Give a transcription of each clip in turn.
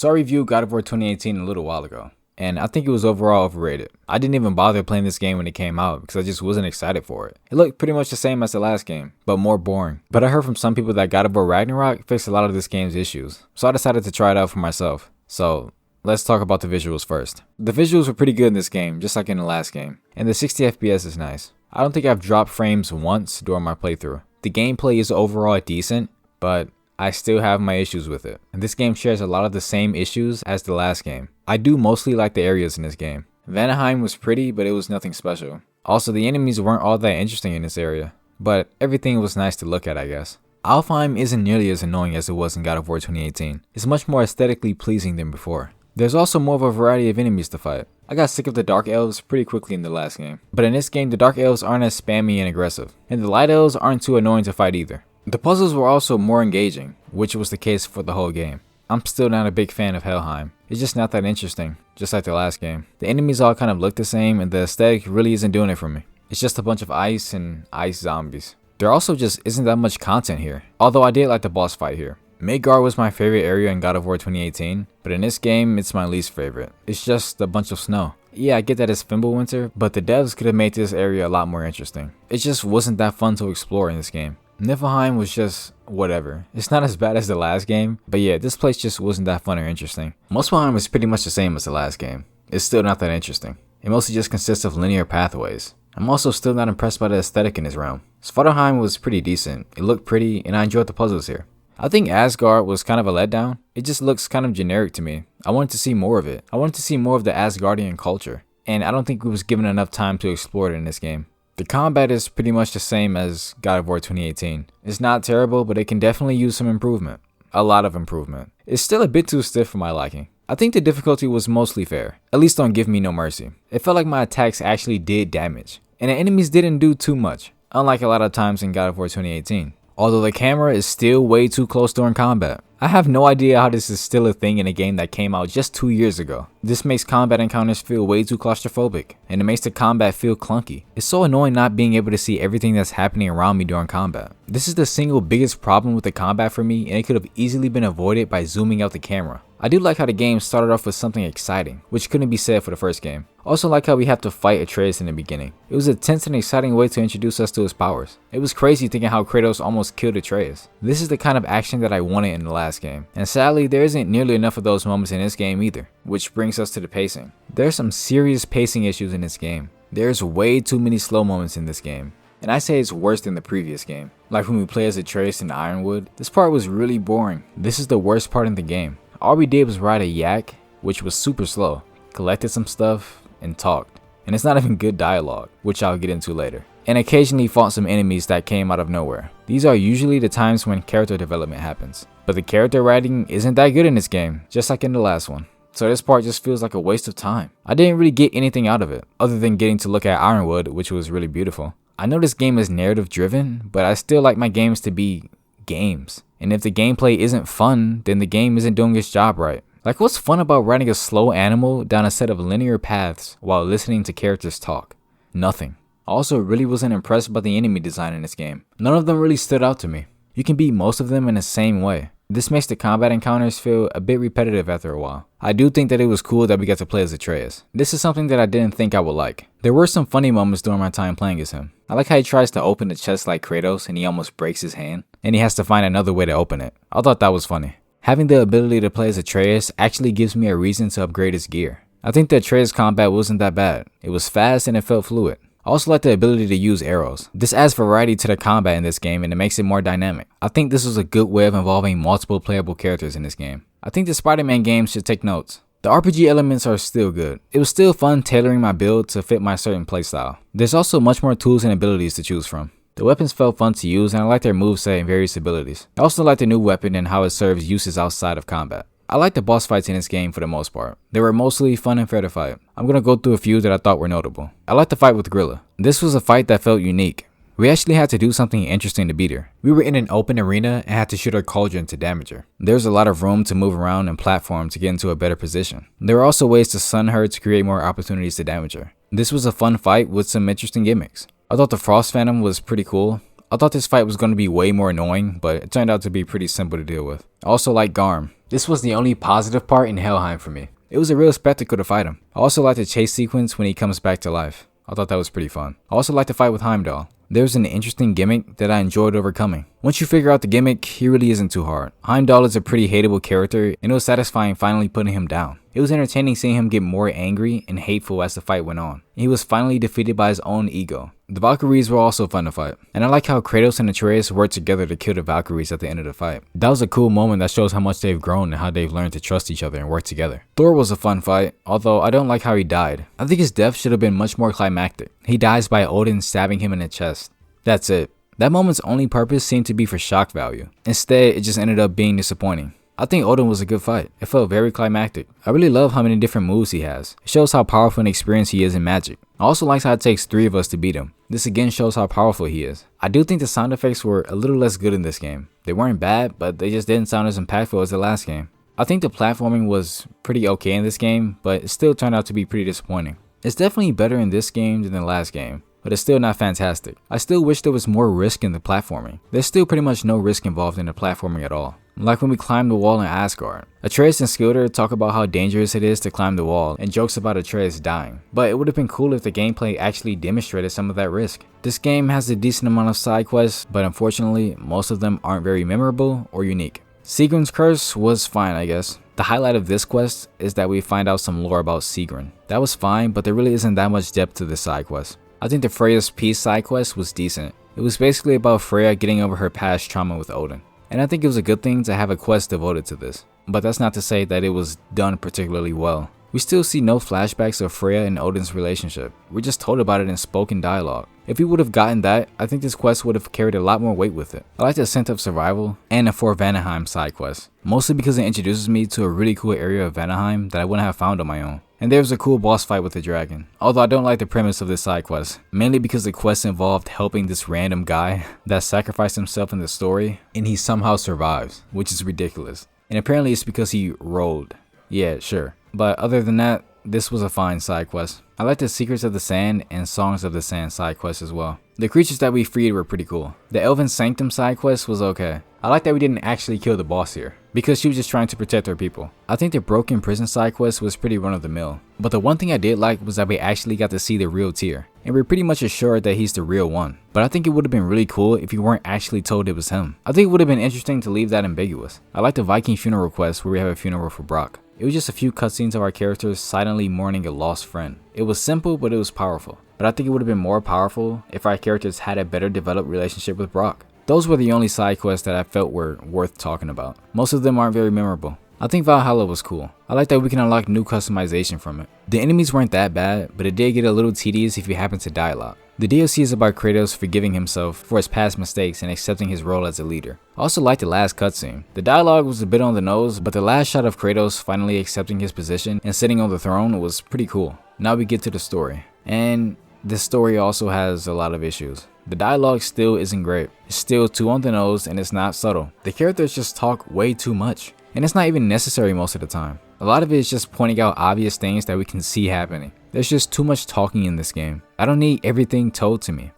So I reviewed God of War 2018 a little while ago, and I think it was overall overrated. I didn't even bother playing this game when it came out because I just wasn't excited for it. It looked pretty much the same as the last game, but more boring. But I heard from some people that God of War Ragnarok fixed a lot of this game's issues, so I decided to try it out for myself. So let's talk about the visuals first. The visuals were pretty good in this game, just like in the last game, and the 60 FPS is nice. I don't think I've dropped frames once during my playthrough. The gameplay is overall decent, but I still have my issues with it. And this game shares a lot of the same issues as the last game. I do mostly like the areas in this game. Vanaheim was pretty, but it was nothing special. Also, the enemies weren't all that interesting in this area, but everything was nice to look at, I guess. Alfheim isn't nearly as annoying as it was in God of War 2018. It's much more aesthetically pleasing than before. There's also more of a variety of enemies to fight. I got sick of the Dark Elves pretty quickly in the last game, but in this game the Dark Elves aren't as spammy and aggressive, and the Light Elves aren't too annoying to fight either. The puzzles were also more engaging, which was the case for the whole game. I'm still not a big fan of Helheim. It's just not that interesting, just like the last game. The enemies all kind of look the same, and the aesthetic really isn't doing it for me. It's just a bunch of ice and ice zombies. There also just isn't that much content here, although I did like the boss fight here. Midgard was my favorite area in God of War 2018, but in this game, it's my least favorite. It's just a bunch of snow. Yeah, I get that it's Fimbulwinter, but the devs could have made this area a lot more interesting. It just wasn't that fun to explore in this game. Niflheim was just whatever. It's not as bad as the last game, but yeah, this place just wasn't that fun or interesting. Muspelheim is pretty much the same as the last game. It's still not that interesting. It mostly just consists of linear pathways. I'm also still not impressed by the aesthetic in this realm. Svartalfheim was pretty decent. It looked pretty, and I enjoyed the puzzles here. I think Asgard was kind of a letdown. It just looks kind of generic to me. I wanted to see more of it. I wanted to see more of the Asgardian culture, and I don't think we was given enough time to explore it in this game. The combat is pretty much the same as God of War 2018. It's not terrible, but it can definitely use some improvement. A lot of improvement. It's still a bit too stiff for my liking. I think the difficulty was mostly fair, at least on Give Me No Mercy. It felt like my attacks actually did damage, and the enemies didn't do too much, unlike a lot of times in God of War 2018. Although the camera is still way too close during combat. I have no idea how this is still a thing in a game that came out just 2 years ago. This makes combat encounters feel way too claustrophobic, and it makes the combat feel clunky. It's so annoying not being able to see everything that's happening around me during combat. This is the single biggest problem with the combat for me, and it could have easily been avoided by zooming out the camera. I do like how the game started off with something exciting, which couldn't be said for the first game. Also like how we have to fight Atreus in the beginning. It was a tense and exciting way to introduce us to his powers. It was crazy thinking how Kratos almost killed Atreus. This is the kind of action that I wanted in the last game, and sadly there isn't nearly enough of those moments in this game either, which brings us to the pacing. There's some serious pacing issues in this game. There's way too many slow moments in this game, and I say it's worse than the previous game. Like when we play as Atreus in Ironwood, this part was really boring. This is the worst part in the game. All we did was ride a yak, which was super slow, collected some stuff, and talked. And it's not even good dialogue, which I'll get into later. And occasionally fought some enemies that came out of nowhere. These are usually the times when character development happens. But the character writing isn't that good in this game, just like in the last one. So this part just feels like a waste of time. I didn't really get anything out of it, other than getting to look at Ironwood, which was really beautiful. I know this game is narrative driven, but I still like my games to be games. And if the gameplay isn't fun, then the game isn't doing its job right. Like, what's fun about riding a slow animal down a set of linear paths while listening to characters talk? Nothing. I also really wasn't impressed by the enemy design in this game. None of them really stood out to me. You can beat most of them in the same way. This makes the combat encounters feel a bit repetitive after a while. I do think that it was cool that we got to play as Atreus. This is something that I didn't think I would like. There were some funny moments during my time playing as him. I like how he tries to open the chest like Kratos and he almost breaks his hand, and he has to find another way to open it. I thought that was funny. Having the ability to play as Atreus actually gives me a reason to upgrade his gear. I think the Atreus combat wasn't that bad. It was fast and it felt fluid. I also like the ability to use arrows. This adds variety to the combat in this game and it makes it more dynamic. I think this was a good way of involving multiple playable characters in this game. I think the Spider-Man games should take notes. The RPG elements are still good. It was still fun tailoring my build to fit my certain playstyle. There's also much more tools and abilities to choose from. The weapons felt fun to use and I like their moveset and various abilities. I also like the new weapon and how it serves uses outside of combat. I like the boss fights in this game for the most part. They were mostly fun and fair to fight. I'm gonna go through a few that I thought were notable. I like the fight with Grilla. This was a fight that felt unique. We actually had to do something interesting to beat her. We were in an open arena and had to shoot her cauldron to damage her. There's a lot of room to move around and platform to get into a better position. There were also ways to stun her to create more opportunities to damage her. This was a fun fight with some interesting gimmicks. I thought the Frost Phantom was pretty cool. I thought this fight was going to be way more annoying, but it turned out to be pretty simple to deal with. I also like Garm. This was the only positive part in Helheim for me. It was a real spectacle to fight him. I also like the chase sequence when he comes back to life. I thought that was pretty fun. I also like the fight with Heimdall. There's an interesting gimmick that I enjoyed overcoming. Once you figure out the gimmick, he really isn't too hard. Heimdall is a pretty hateable character, and it was satisfying finally putting him down. It was entertaining seeing him get more angry and hateful as the fight went on. He was finally defeated by his own ego. The Valkyries were also fun to fight, and I like how Kratos and Atreus worked together to kill the Valkyries at the end of the fight. That was a cool moment that shows how much they've grown and how they've learned to trust each other and work together. Thor was a fun fight, although I don't like how he died. I think his death should have been much more climactic. He dies by Odin stabbing him in the chest. That's it. That moment's only purpose seemed to be for shock value. Instead, it just ended up being disappointing. I think Odin was a good fight. It felt very climactic. I really love how many different moves he has. It shows how powerful and experienced he is in magic. I also like how it takes 3 of us to beat him. This again shows how powerful he is. I do think the sound effects were a little less good in this game. They weren't bad, but they just didn't sound as impactful as the last game. I think the platforming was pretty okay in this game, but it still turned out to be pretty disappointing. It's definitely better in this game than the last game, but it's still not fantastic. I still wish there was more risk in the platforming. There's still pretty much no risk involved in the platforming at all. Like when we climbed the wall in Asgard. Atreus and Skilder talk about how dangerous it is to climb the wall and jokes about Atreus dying. But it would have been cool if the gameplay actually demonstrated some of that risk. This game has a decent amount of side quests, but unfortunately, most of them aren't very memorable or unique. Sigrun's Curse was fine, I guess. The highlight of this quest is that we find out some lore about Sigrun. That was fine, but there really isn't that much depth to this side quest. I think the Freya's Peace side quest was decent. It was basically about Freya getting over her past trauma with Odin. And I think it was a good thing to have a quest devoted to this. But that's not to say that it was done particularly well. We still see no flashbacks of Freya and Odin's relationship. We're just told about it in spoken dialogue. If we would have gotten that, I think this quest would have carried a lot more weight with it. I like the Scent of Survival and the For Vanaheim side quest, mostly because it introduces me to a really cool area of Vanaheim that I wouldn't have found on my own. And there's a cool boss fight with the dragon, although I don't like the premise of this side quest, mainly because the quest involved helping this random guy that sacrificed himself in the story, and he somehow survives, which is ridiculous. And apparently it's because he rolled. Yeah, sure. But other than that, this was a fine side quest. I like the Secrets of the Sand and Songs of the Sand side quests as well. The creatures that we freed were pretty cool. The Elven Sanctum side quest was okay. I like that we didn't actually kill the boss here, because she was just trying to protect her people. I think the Broken Prison side quest was pretty run of the mill. But the one thing I did like was that we actually got to see the real Tyr, and we're pretty much assured that he's the real one. But I think it would have been really cool if you weren't actually told it was him. I think it would have been interesting to leave that ambiguous. I like the Viking funeral quest where we have a funeral for Brock. It was just a few cutscenes of our characters silently mourning a lost friend. It was simple, but it was powerful. But I think it would have been more powerful if our characters had a better developed relationship with Brock. Those were the only side quests that I felt were worth talking about. Most of them aren't very memorable. I think Valhalla was cool. I like that we can unlock new customization from it. The enemies weren't that bad, but it did get a little tedious if you happen to die a lot. The DLC is about Kratos forgiving himself for his past mistakes and accepting his role as a leader. I also liked the last cutscene. The dialogue was a bit on the nose, but the last shot of Kratos finally accepting his position and sitting on the throne was pretty cool. Now we get to the story. And this story also has a lot of issues. The dialogue still isn't great. It's still too on the nose and it's not subtle. The characters just talk way too much. And it's not even necessary most of the time. A lot of it is just pointing out obvious things that we can see happening. There's just too much talking in this game. I don't need everything told to me.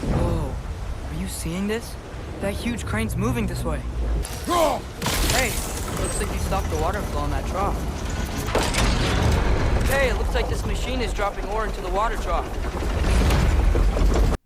Whoa, are you seeing this? That huge crane's moving this way. Hey, looks like he stopped the water flow in that trough. Hey, it looks like this machine is dropping ore into the water trough.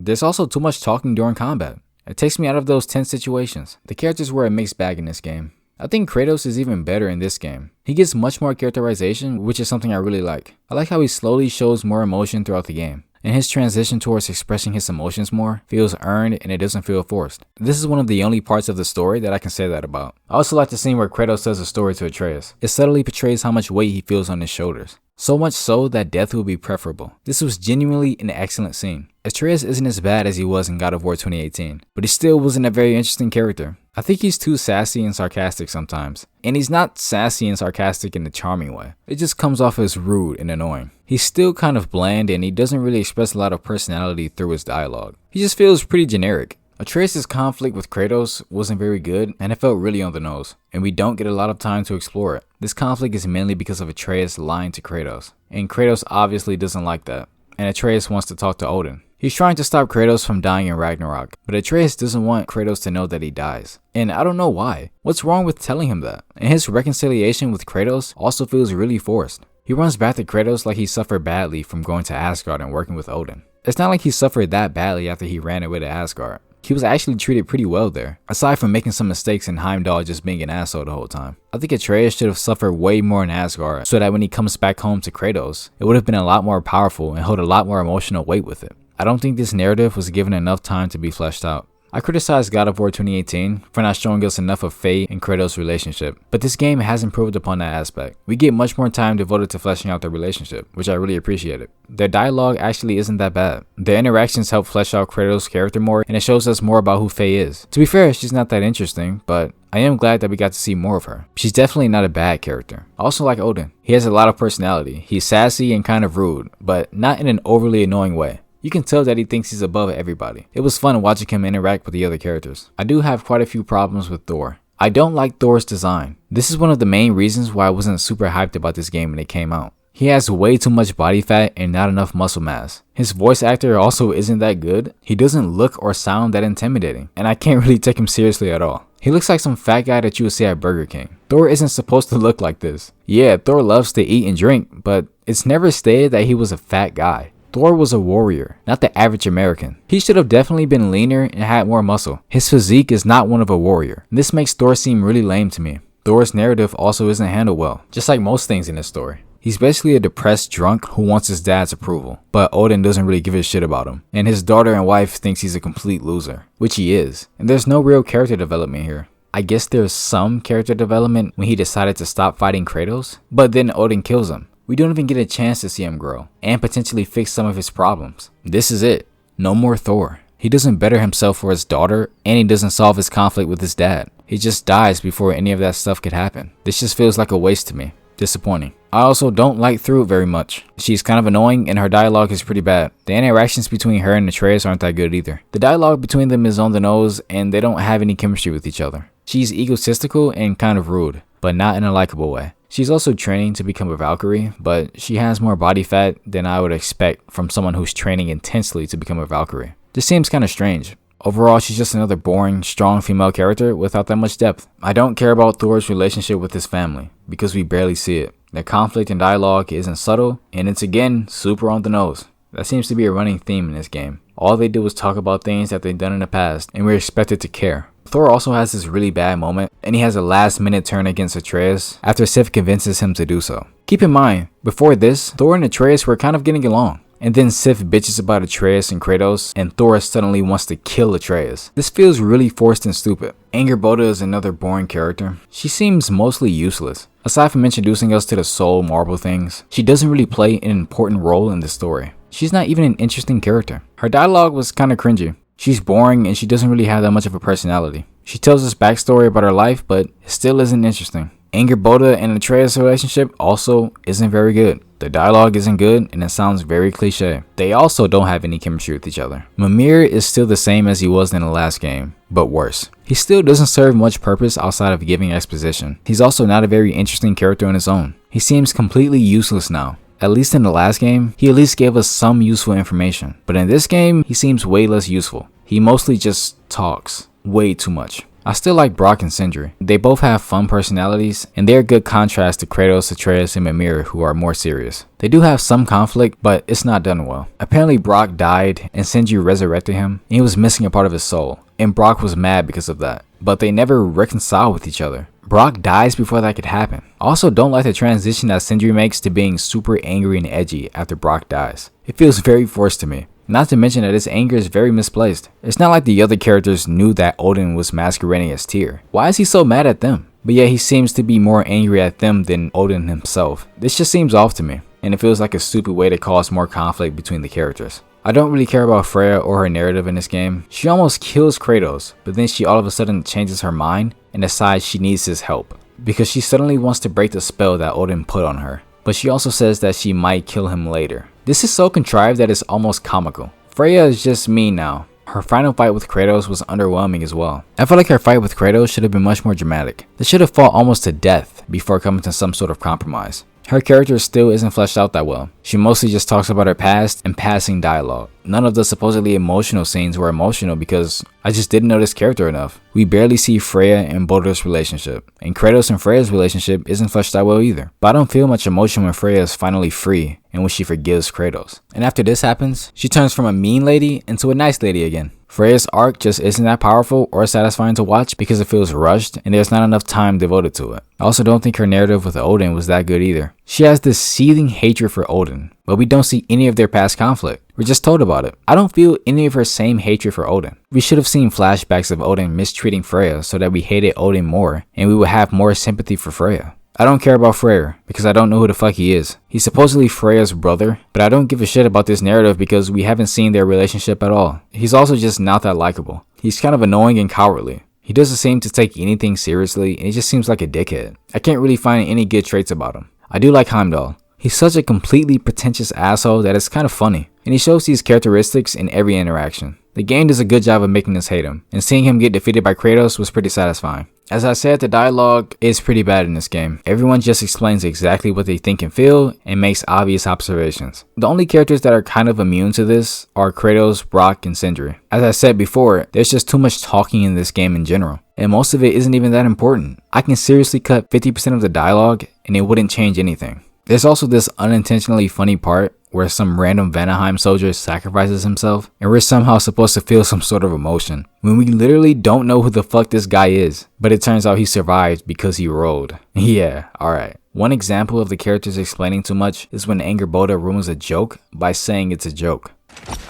There's also too much talking during combat. It takes me out of those tense situations. The characters were a mixed bag in this game. I think Kratos is even better in this game. He gets much more characterization, which is something I really like. I like how he slowly shows more emotion throughout the game. And his transition towards expressing his emotions more feels earned and it doesn't feel forced. This is one of the only parts of the story that I can say that about. I also like the scene where Kratos tells a story to Atreus. It subtly portrays how much weight he feels on his shoulders. So much so that death will be preferable. This was genuinely an excellent scene. Atreus isn't as bad as he was in God of War 2018, but he still wasn't a very interesting character. I think he's too sassy and sarcastic sometimes. And he's not sassy and sarcastic in a charming way. It just comes off as rude and annoying. He's still kind of bland and he doesn't really express a lot of personality through his dialogue. He just feels pretty generic. Atreus' conflict with Kratos wasn't very good and it felt really on the nose, and we don't get a lot of time to explore it. This conflict is mainly because of Atreus lying to Kratos, and Kratos obviously doesn't like that, and Atreus wants to talk to Odin. He's trying to stop Kratos from dying in Ragnarok, but Atreus doesn't want Kratos to know that he dies. And I don't know why. What's wrong with telling him that? And his reconciliation with Kratos also feels really forced. He runs back to Kratos like he suffered badly from going to Asgard and working with Odin. It's not like he suffered that badly after he ran away to Asgard. He was actually treated pretty well there, aside from making some mistakes and Heimdall just being an asshole the whole time. I think Atreus should have suffered way more in Asgard so that when he comes back home to Kratos, it would have been a lot more powerful and hold a lot more emotional weight with it. I don't think this narrative was given enough time to be fleshed out. I criticized God of War 2018 for not showing us enough of Faye and Kratos' relationship, but this game has improved upon that aspect. We get much more time devoted to fleshing out their relationship, which I really appreciated. Their dialogue actually isn't that bad. Their interactions help flesh out Kratos' character more, and it shows us more about who Faye is. To be fair, she's not that interesting, but I am glad that we got to see more of her. She's definitely not a bad character. I also like Odin. He has a lot of personality. He's sassy and kind of rude, but not in an overly annoying way. You can tell that he thinks he's above everybody. It was fun watching him interact with the other characters. I do have quite a few problems with Thor. I don't like Thor's design. This is one of the main reasons why I wasn't super hyped about this game when it came out. He has way too much body fat and not enough muscle mass. His voice actor also isn't that good. He doesn't look or sound that intimidating, and I can't really take him seriously at all. He looks like some fat guy that you would see at Burger King. Thor isn't supposed to look like this. Yeah, Thor loves to eat and drink, but it's never stated that he was a fat guy. Thor was a warrior, not the average American. He should have definitely been leaner and had more muscle. His physique is not one of a warrior. This makes Thor seem really lame to me. Thor's narrative also isn't handled well, just like most things in this story. He's basically a depressed drunk who wants his dad's approval, but Odin doesn't really give a shit about him. And his daughter and wife thinks he's a complete loser, which he is. And there's no real character development here. I guess there's some character development when he decided to stop fighting Kratos, but then Odin kills him. We don't even get a chance to see him grow and potentially fix some of his problems. This is it. No more Thor. He doesn't better himself for his daughter, and he doesn't solve his conflict with his dad. He just dies before any of that stuff could happen. This just feels like a waste to me. Disappointing. I also don't like Thrud very much. She's kind of annoying and her dialogue is pretty bad. The interactions between her and Atreus aren't that good either. The dialogue between them is on the nose and they don't have any chemistry with each other. She's egotistical and kind of rude, but not in a likable way. She's also training to become a Valkyrie, but she has more body fat than I would expect from someone who's training intensely to become a Valkyrie. This seems kind of strange. Overall, she's just another boring, strong female character without that much depth. I don't care about Thor's relationship with his family, because we barely see it. Their conflict and dialogue isn't subtle, and it's again, super on the nose. That seems to be a running theme in this game. All they do is talk about things that they've done in the past, and we're expected to care. Thor also has this really bad moment, and he has a last minute turn against Atreus after Sif convinces him to do so. Keep in mind, before this, Thor and Atreus were kind of getting along. And then Sif bitches about Atreus and Kratos, and Thor suddenly wants to kill Atreus. This feels really forced and stupid. Angrboda is another boring character. She seems mostly useless. Aside from introducing us to the soul marble things, she doesn't really play an important role in the story. She's not even an interesting character. Her dialogue was kinda cringy. She's boring and she doesn't really have that much of a personality. She tells us backstory about her life, but it still isn't interesting. Angrboda and Atreus' relationship also isn't very good. The dialogue isn't good and it sounds very cliche. They also don't have any chemistry with each other. Mimir is still the same as he was in the last game, but worse. He still doesn't serve much purpose outside of giving exposition. He's also not a very interesting character on his own. He seems completely useless now. At least in the last game, he at least gave us some useful information. But in this game, he seems way less useful. He mostly just talks way too much. I still like Brock and Sindri. They both have fun personalities, and they're a good contrast to Kratos, Atreus, and Mimir, who are more serious. They do have some conflict, but it's not done well. Apparently Brock died, and Sindri resurrected him, and he was missing a part of his soul, and Brock was mad because of that. But they never reconcile with each other. Brock dies before that could happen. I also don't like the transition that Sindri makes to being super angry and edgy after Brock dies. It feels very forced to me. Not to mention that his anger is very misplaced. It's not like the other characters knew that Odin was masquerading as Tyr. Why is he so mad at them? But yet he seems to be more angry at them than Odin himself. This just seems off to me, and it feels like a stupid way to cause more conflict between the characters. I don't really care about Freya or her narrative in this game. She almost kills Kratos, but then she all of a sudden changes her mind and decides she needs his help, because she suddenly wants to break the spell that Odin put on her. But she also says that she might kill him later. This is so contrived that it's almost comical. Freya is just mean now. Her final fight with Kratos was underwhelming as well. I feel like her fight with Kratos should have been much more dramatic. They should have fought almost to death before coming to some sort of compromise. Her character still isn't fleshed out that well. She mostly just talks about her past and passing dialogue. None of the supposedly emotional scenes were emotional because I just didn't know this character enough. We barely see Freya and Balder's relationship, and Kratos and Freya's relationship isn't fleshed out well either. But I don't feel much emotion when Freya is finally free and when she forgives Kratos. And after this happens, she turns from a mean lady into a nice lady again. Freya's arc just isn't that powerful or satisfying to watch because it feels rushed and there's not enough time devoted to it. I also don't think her narrative with Odin was that good either. She has this seething hatred for Odin, but we don't see any of their past conflict. We're just told about it. I don't feel any of her same hatred for Odin. We should have seen flashbacks of Odin mistreating Freya so that we hated Odin more and we would have more sympathy for Freya. I don't care about Freyr because I don't know who the fuck he is. He's supposedly Freya's brother, but I don't give a shit about this narrative because we haven't seen their relationship at all. He's also just not that likable. He's kind of annoying and cowardly. He doesn't seem to take anything seriously and he just seems like a dickhead. I can't really find any good traits about him. I do like Heimdall. He's such a completely pretentious asshole that it's kind of funny, and he shows these characteristics in every interaction. The game does a good job of making us hate him, and seeing him get defeated by Kratos was pretty satisfying. As I said, the dialogue is pretty bad in this game. Everyone just explains exactly what they think and feel and makes obvious observations. The only characters that are kind of immune to this are Kratos, Brock, and Sindri. As I said before, there's just too much talking in this game in general, and most of it isn't even that important. I can seriously cut 50% of the dialogue and it wouldn't change anything. There's also this unintentionally funny part where some random Vanaheim soldier sacrifices himself and we're somehow supposed to feel some sort of emotion when we literally don't know who the fuck this guy is, but it turns out he survived because he rolled. Yeah, alright. One example of the characters explaining too much is when Angerboda ruins a joke by saying it's a joke.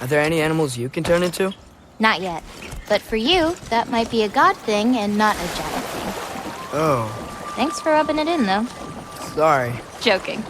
Are there any animals you can turn into? Not yet. But for you, that might be a god thing and not a giant thing. Oh, Thanks for rubbing it in, though. sorry. Joking.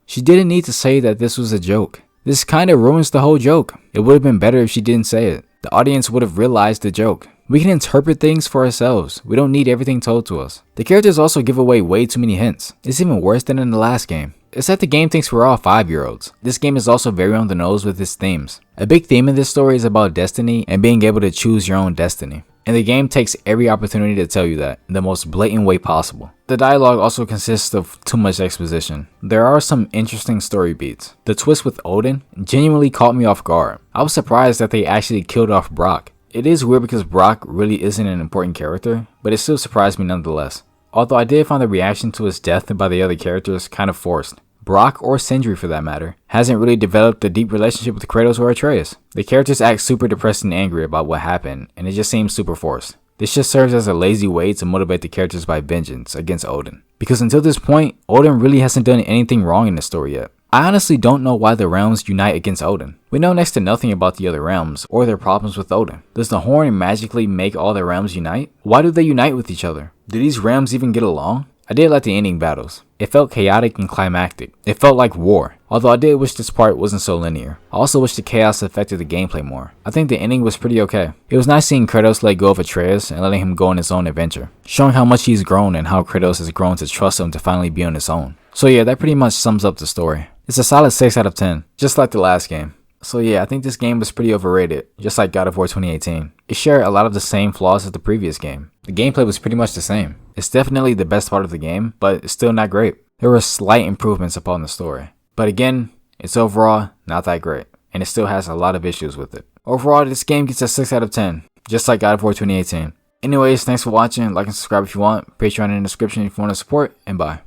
She didn't need to say that this was a joke. This kinda ruins the whole joke. It would have been better if she didn't say it. The audience would have realized the joke. We can interpret things for ourselves. We don't need everything told to us. The characters also give away way too many hints. It's even worse than in the last game. It's that the game thinks we're all 5-year-olds. This game is also very on the nose with its themes. A big theme in this story is about destiny and being able to choose your own destiny. And the game takes every opportunity to tell you that in the most blatant way possible. The dialogue also consists of too much exposition. There are some interesting story beats. The twist with Odin genuinely caught me off guard. I was surprised that they actually killed off Brock. It is weird because Brock really isn't an important character, but it still surprised me nonetheless. Although I did find the reaction to his death by the other characters kind of forced. Brock, or Sindri for that matter, hasn't really developed a deep relationship with Kratos or Atreus. The characters act super depressed and angry about what happened, and it just seems super forced. This just serves as a lazy way to motivate the characters by vengeance against Odin. Because until this point, Odin really hasn't done anything wrong in the story yet. I honestly don't know why the realms unite against Odin. We know next to nothing about the other realms or their problems with Odin. Does the horn magically make all the realms unite? Why do they unite with each other? Do these realms even get along? I did like the ending battles. It felt chaotic and climactic. It felt like war, although I did wish this part wasn't so linear. I also wish the chaos affected the gameplay more. I think the ending was pretty okay. It was nice seeing Kratos let go of Atreus and letting him go on his own adventure, showing how much he's grown and how Kratos has grown to trust him to finally be on his own. So yeah, that pretty much sums up the story. It's a solid 6 out of 10, just like the last game. So yeah, I think this game was pretty overrated, just like God of War 2018. It shared a lot of the same flaws as the previous game. The gameplay was pretty much the same. It's definitely the best part of the game, but it's still not great. There were slight improvements upon the story. But again, it's overall not that great, and it still has a lot of issues with it. Overall, this game gets a 6 out of 10, just like God of War 2018. Anyways, thanks for watching, like and subscribe if you want, Patreon in the description if you want to support, and bye.